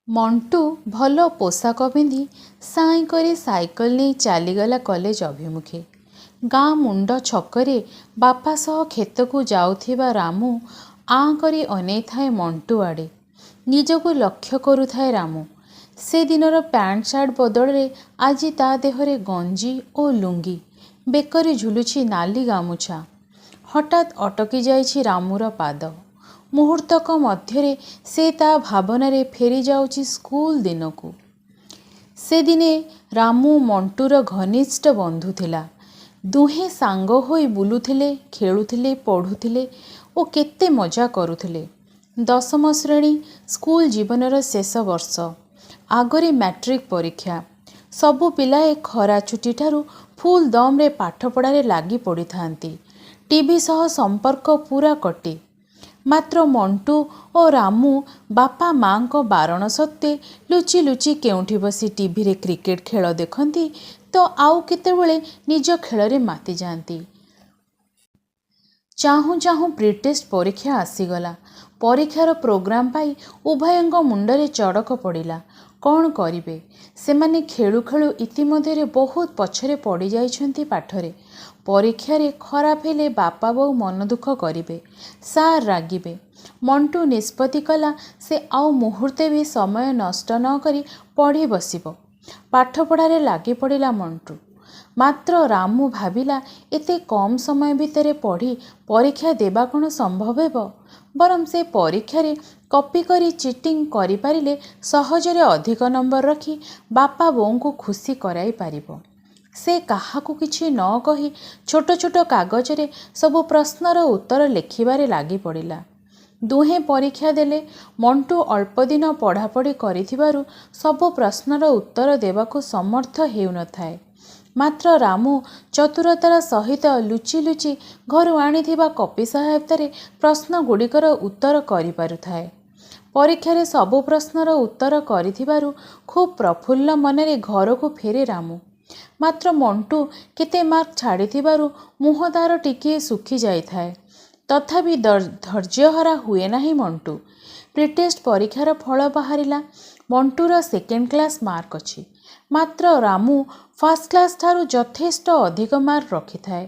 ମଣ୍ଟୁ ଭଲ ପୋଷାକ ପିନ୍ଧି ସାଇଁ କରି ସାଇକେଲ ନେଇ ଚାଲିଗଲା କଲେଜ ଅଭିମୁଖେ। ଗାଁ ମୁଣ୍ଡ ଛକରେ ବାପା ସହ କ୍ଷେତକୁ ଯାଉଥିବା ରାମୁ ଆଁ କରି ଅନେଇଥାଏ ମଣ୍ଟୁ ଆଡ଼େ। ନିଜକୁ ଲକ୍ଷ୍ୟ କରୁଥାଏ ରାମୁ। ସେଦିନର ପ୍ୟାଣ୍ଟ ସାର୍ଟ ବଦଳରେ ଆଜି ତା ଦେହରେ ଗଞ୍ଜି ଓ ଲୁଙ୍ଗି, ବେକରେ ଝୁଲୁଛି ନାଲି ଗାମୁଛା। ହଠାତ୍ ଅଟକି ଯାଇଛି ରାମୁର ପାଦ। ମୁହୂର୍ତ୍ତକ ମଧ୍ୟରେ ସେ ତା ଭାବନାରେ ଫେରି ଯାଉଛି ସ୍କୁଲ ଦିନକୁ। ସେଦିନେ ରାମୁ ମଣ୍ଟୁର ଘନିଷ୍ଠ ବନ୍ଧୁ ଥିଲା। ଦୁହେଁ ସାଙ୍ଗ ହୋଇ ବୁଲୁଥିଲେ, ଖେଳୁଥିଲେ, ପଢ଼ୁଥିଲେ ଓ କେତେ ମଜା କରୁଥିଲେ। 10ମ ଶ୍ରେଣୀ ସ୍କୁଲ ଜୀବନର ଶେଷ ବର୍ଷ। ଆଗରେ ମ୍ୟାଟ୍ରିକ୍ ପରୀକ୍ଷା। ସବୁ ପିଲା ଏ ଖରା ଛୁଟିଠାରୁ ଫୁଲ୍ ଦମରେ ପାଠପଢ଼ାରେ ଲାଗି ପଡ଼ିଥାନ୍ତି। ଟିଭି ସହ ସମ୍ପର୍କ ପୁରା କଟେ। ମାତ୍ର ମଣ୍ଟୁ ଓ ରାମୁ ବାପା ମାଙ୍କ ବାରଣ ସତ୍ତ୍ୱେ ଲୁଚି ଲୁଚି କେଉଁଠି ବସି ଟିଭିରେ କ୍ରିକେଟ ଖେଳ ଦେଖନ୍ତି ତ ଆଉ କେତେବେଳେ ନିଜ ଖେଳରେ ମାତିଯାଆନ୍ତି। ଚାହୁଁ ଚାହୁଁ ପ୍ରିଟେଷ୍ଟ ପରୀକ୍ଷା ଆସିଗଲା। ପରୀକ୍ଷାର ପ୍ରୋଗ୍ରାମ ପାଇ ଉଭୟଙ୍କ ମୁଣ୍ଡରେ ଚଡ଼କ ପଡ଼ିଲା। କ'ଣ କରିବେ? ସେମାନେ ଖେଳୁ ଖେଳୁ ଇତିମଧ୍ୟରେ ବହୁତ ପଛରେ ପଡ଼ିଯାଇଛନ୍ତି ପାଠରେ। ପରୀକ୍ଷାରେ ଖରାପ ହେଲେ ବାପା ବୋଉ ମନ ଦୁଃଖ କରିବେ, ସାର୍ ରାଗିବେ। ମଣ୍ଟୁ ନିଷ୍ପତ୍ତି କଲା ସେ ଆଉ ମୁହୂର୍ତ୍ତେ ବି ସମୟ ନଷ୍ଟ ନ କରି ପଢ଼ି ବସିବ। ପାଠପଢ଼ାରେ ଲାଗି ପଡ଼ିଲା ମଣ୍ଟୁ। ମାତ୍ର ରାମୁ ଭାବିଲା ଏତେ କମ୍ ସମୟ ଭିତରେ ପଢ଼ି ପରୀକ୍ଷା ଦେବା କ'ଣ ସମ୍ଭବ ହେବ? ବରଂ ସେ ପରୀକ୍ଷାରେ କପି କରି ଚିଟିଂ କରିପାରିଲେ ସହଜରେ ଅଧିକ ନମ୍ବର ରଖି ବାପା ବୋଉଙ୍କୁ ଖୁସି କରାଇ ପାରିବ। ସେ କାହାକୁ କିଛି ନ କହି ଛୋଟ ଛୋଟ କାଗଜରେ ସବୁ ପ୍ରଶ୍ନର ଉତ୍ତର ଲେଖିବାରେ ଲାଗି ପଡ଼ିଲା। ଦୁହେଁ ପରୀକ୍ଷା ଦେଲେ। ମଣ୍ଟୁ ଅଳ୍ପ ଦିନ ପଢ଼ାପଢ଼ି କରିଥିବାରୁ ସବୁ ପ୍ରଶ୍ନର ଉତ୍ତର ଦେବାକୁ ସମର୍ଥ ହେଉନଥାଏ। ମାତ୍ର ରାମୁ ଚତୁରତାର ସହିତ ଲୁଚି ଲୁଚି ଘରୁ ଆଣିଥିବା କପି ସହାୟତାରେ ପ୍ରଶ୍ନଗୁଡ଼ିକର ଉତ୍ତର କରିପାରୁଥାଏ। ପରୀକ୍ଷାରେ ସବୁ ପ୍ରଶ୍ନର ଉତ୍ତର କରିଥିବାରୁ ଖୁବ୍ ପ୍ରଫୁଲ୍ଲ ମନରେ ଘରକୁ ଫେରେ ରାମୁ। ମାତ୍ର ମଣ୍ଟୁ କେତେ ମାର୍କ ଛାଡ଼ିଥିବାରୁ ମୁହଁ ତାର ଟିକିଏ ଶୁଖି ଯାଇଥାଏ। ତଥାପି ଧୈର୍ଯ୍ୟହରା ହୁଏ ନାହିଁ ମଣ୍ଟୁ। ପ୍ରିଟେଷ୍ଟ ପରୀକ୍ଷାର ଫଳ ବାହାରିଲା। ମଣ୍ଟୁର ସେକେଣ୍ଡ କ୍ଲାସ୍ ମାର୍କ ଅଛି। ମାତ୍ର ରାମୁ ଫାର୍ଷ୍ଟ କ୍ଲାସ୍ ଠାରୁ ଯଥେଷ୍ଟ ଅଧିକ ମାର୍କ ରଖିଥାଏ।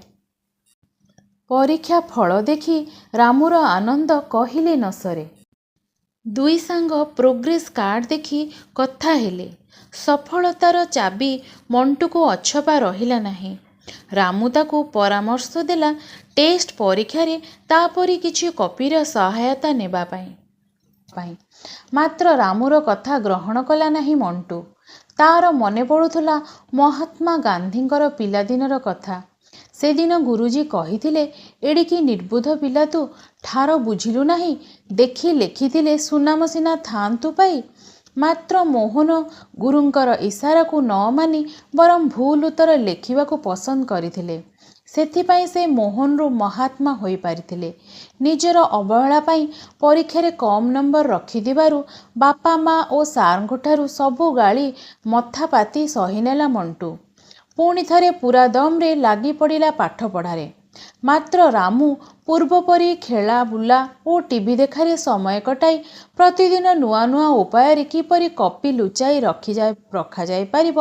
ପରୀକ୍ଷା ଫଳ ଦେଖି ରାମୁର ଆନନ୍ଦ କହିଲେ ନ ସରେ। ଦୁଇ ସାଙ୍ଗ ପ୍ରୋଗ୍ରେସ୍ କାର୍ଡ଼ ଦେଖି କଥା ହେଲେ। ସଫଳତାର ଚାବି ମଣ୍ଟୁକୁ ଅଛପା ରହିଲା ନାହିଁ। ରାମୁ ତାକୁ ପରାମର୍ଶ ଦେଲା ଟେଷ୍ଟ ପରୀକ୍ଷାରେ ତାପରି କିଛି କପିର ସହାୟତା ନେବା ପାଇଁ। ମାତ୍ର ରାମୁର କଥା ଗ୍ରହଣ କଲା ନାହିଁ ମଣ୍ଟୁ। ତାର ମନେ ପଡ଼ୁଥିଲା ମହାତ୍ମା ଗାନ୍ଧୀଙ୍କର ପିଲାଦିନର କଥା। ସେଦିନ ଗୁରୁଜୀ କହିଥିଲେ, ଏଡ଼ିକି ନିର୍ବୋଧ ପିଲା ତୁ, ଠାର ବୁଝିଲୁ ନାହିଁ, ଦେଖି ଲେଖିଥିଲେ ସୁନାମ ସିନା ଥାଆନ୍ତୁ ପାଇ। ମାତ୍ର ମୋହନ ଗୁରୁଙ୍କର ଇସାରାକୁ ନ ମାନି ବରଂ ଭୁଲ ଉତ୍ତର ଲେଖିବାକୁ ପସନ୍ଦ କରିଥିଲେ। ସେଥିପାଇଁ ସେ ମୋହନରୁ ମହାତ୍ମା ହୋଇପାରିଥିଲେ। ନିଜର ଅବହେଳା ପାଇଁ ପରୀକ୍ଷାରେ କମ୍ ନମ୍ବର ରଖିଥିବାରୁ ବାପା ମା ଓ ସାର୍ଙ୍କଠାରୁ ସବୁ ଗାଳି ମଥାପାତି ସହିନେଲା ମଣ୍ଟୁ। ପୁଣି ଥରେ ପୂରା ଦମରେ ଲାଗି ପଡ଼ିଲା ପାଠପଢ଼ାରେ। ମାତ୍ର ରାମୁ ପୂର୍ବପରି ଖେଳା ବୁଲା ଓ ଟିଭି ଦେଖାରେ ସମୟ କଟାଇ ପ୍ରତିଦିନ ନୂଆ ନୂଆ ଉପାୟରେ କିପରି କପି ଲୁଚାଇ ରଖାଯାଇପାରିବ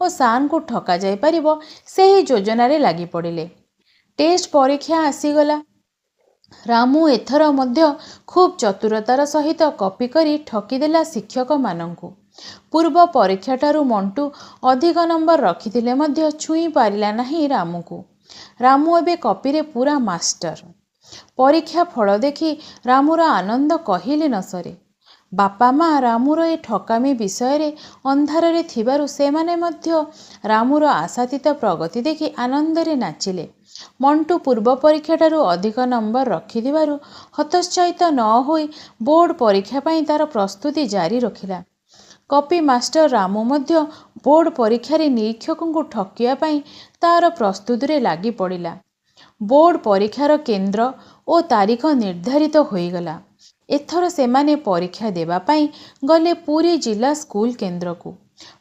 ଓ ସାର୍ଙ୍କୁ ଠକାଯାଇପାରିବ ସେହି ଯୋଜନାରେ ଲାଗି ପଡ଼ିଲେ। ଟେଷ୍ଟ ପରୀକ୍ଷା ଆସିଗଲା। ରାମୁ ଏଥର ମଧ୍ୟ ଖୁବ୍ ଚତୁରତାର ସହିତ କପି କରି ଠକିଦେଲା ଶିକ୍ଷକମାନଙ୍କୁ। ପୂର୍ବ ପରୀକ୍ଷାଠାରୁ ମଣ୍ଟୁ ଅଧିକ ନମ୍ବର ରଖିଥିଲେ ମଧ୍ୟ ଛୁଇଁ ପାରିଲା ନାହିଁ ରାମୁକୁ। ରାମୁ ଏବେ କପିରେ ପୂରା ମାଷ୍ଟର। ପରୀକ୍ଷା ଫଳ ଦେଖି ରାମୁର ଆନନ୍ଦ କହିଲେ ନ ସରେ। ବାପା ମା ରାମୁର ଏ ଠକାମି ବିଷୟରେ ଅନ୍ଧାରରେ ଥିବାରୁ ସେମାନେ ମଧ୍ୟ ରାମୁର ଆଶାତୀତ ପ୍ରଗତି ଦେଖି ଆନନ୍ଦରେ ନାଚିଲେ। ମଣ୍ଟୁ ପୂର୍ବ ପରୀକ୍ଷାଠାରୁ ଅଧିକ ନମ୍ବର ରଖିଥିବାରୁ ହତୋତ୍ସାହିତ ନ ହୋଇ ବୋର୍ଡ଼ ପରୀକ୍ଷା ପାଇଁ ତାର ପ୍ରସ୍ତୁତି ଜାରି ରଖିଲା। କପି ମାଷ୍ଟର ରାମୁ ମଧ୍ୟ ବୋର୍ଡ଼ ପରୀକ୍ଷାରେ ନିରୀକ୍ଷକଙ୍କୁ ଠକିବା ପାଇଁ ତାର ପ୍ରସ୍ତୁତିରେ ଲାଗି ପଡ଼ିଲା। ବୋର୍ଡ଼ ପରୀକ୍ଷାର କେନ୍ଦ୍ର ଓ ତାରିଖ ନିର୍ଦ୍ଧାରିତ ହୋଇଗଲା। ଏଥର ସେମାନେ ପରୀକ୍ଷା ଦେବା ପାଇଁ ଗଲେ ପୁରୀ ଜିଲ୍ଲା ସ୍କୁଲ କେନ୍ଦ୍ରକୁ।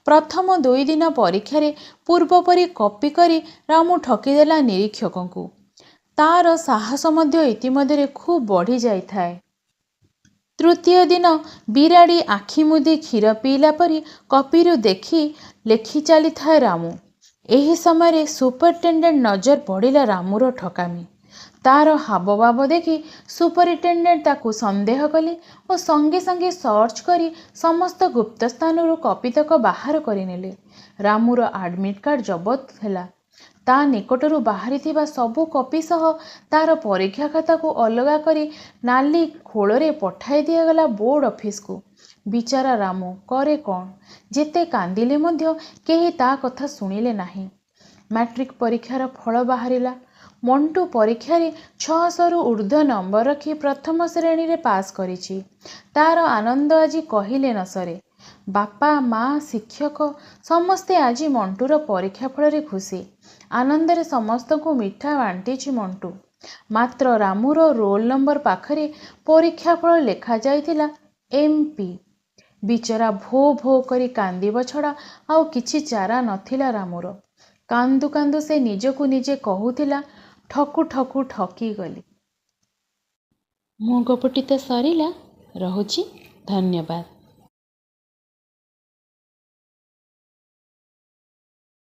ପ୍ରଥମ 2 ଦିନ ପରୀକ୍ଷାରେ ପୂର୍ବପରି କପି କରି ରାମୁ ଠକିଦେଲା ନିରୀକ୍ଷକଙ୍କୁ। ତାର ସାହସ ମଧ୍ୟ ଇତିମଧ୍ୟରେ ଖୁବ୍ ବଢ଼ି ଯାଇଥାଏ। ତୃତୀୟ ଦିନ ବିରାଡ଼ି ଆଖି ମୁଦି କ୍ଷୀର ପିଇଲା ପରି କପିରୁ ଦେଖି ଲେଖି ଚାଲିଥାଏ ରାମୁ। ଏହି ସମୟରେ ସୁପରିଟେଣ୍ଡେଣ୍ଟ ନଜର ପଡ଼ିଲା ରାମୁର ଠକାମି। ତାର ହାବଭାବ ଦେଖି ସୁପରିଟେଣ୍ଡେଣ୍ଟ ତାକୁ ସନ୍ଦେହ କଲେ ଓ ସଙ୍ଗେ ସଙ୍ଗେ ସର୍ଚ୍ଚ କରି ସମସ୍ତ ଗୁପ୍ତ ସ୍ଥାନରୁ କପିତକ ବାହାର କରିନେଲେ। ରାମୁର ଆଡମିଟ୍ କାର୍ଡ଼ ଜବତ ହେଲା। ତା ନିକଟରୁ ବାହାରିଥିବା ସବୁ କପି ସହ ତାର ପରୀକ୍ଷା ଖାତାକୁ ଅଲଗା କରି ନାଲି ଖୋଳରେ ପଠାଇ ଦିଆଗଲା ବୋର୍ଡ଼ ଅଫିସକୁ। ବିଚାରା ରାମୁ କରେ କ'ଣ? ଯେତେ କାନ୍ଦିଲେ ମଧ୍ୟ କେହି ତା କଥା ଶୁଣିଲେ ନାହିଁ। ମାଟ୍ରିକ ପରୀକ୍ଷାର ଫଳ ବାହାରିଲା। ମଣ୍ଟୁ ପରୀକ୍ଷାରେ 600ରୁ ଊର୍ଦ୍ଧ୍ୱ ନମ୍ବର ରଖି ପ୍ରଥମ ଶ୍ରେଣୀରେ ପାସ୍ କରିଛି। ତାର ଆନନ୍ଦ ଆଜି କହିଲେ ନ ସରେ। ବାପା, ମା, ଶିକ୍ଷକ ସମସ୍ତେ ଆଜି ମଣ୍ଟୁର ପରୀକ୍ଷା ଫଳରେ ଖୁସି। ଆନନ୍ଦରେ ସମସ୍ତଙ୍କୁ ମିଠା ବାଣ୍ଟିଛି ମଣ୍ଟୁ। ମାତ୍ର ରାମୁର ରୋଲ ନମ୍ବର ପାଖରେ ପରୀକ୍ଷା ଫଳ ଲେଖାଯାଇଥିଲା MP। ବିଚରା ଭୋ ଭୋ କରି କାନ୍ଦିବ ଛଡ଼ା ଆଉ କିଛି ଚାରା ନଥିଲା ରାମୁର। କାନ୍ଦୁ କାନ୍ଦୁ ସେ ନିଜକୁ ନିଜେ କହୁଥିଲା, ଠକୁ ଠକୁ ଠକିଗଲି। ମୋ ଗପଟି ତ ସରିଲା। ରହୁଛି। ଧନ୍ୟବାଦ।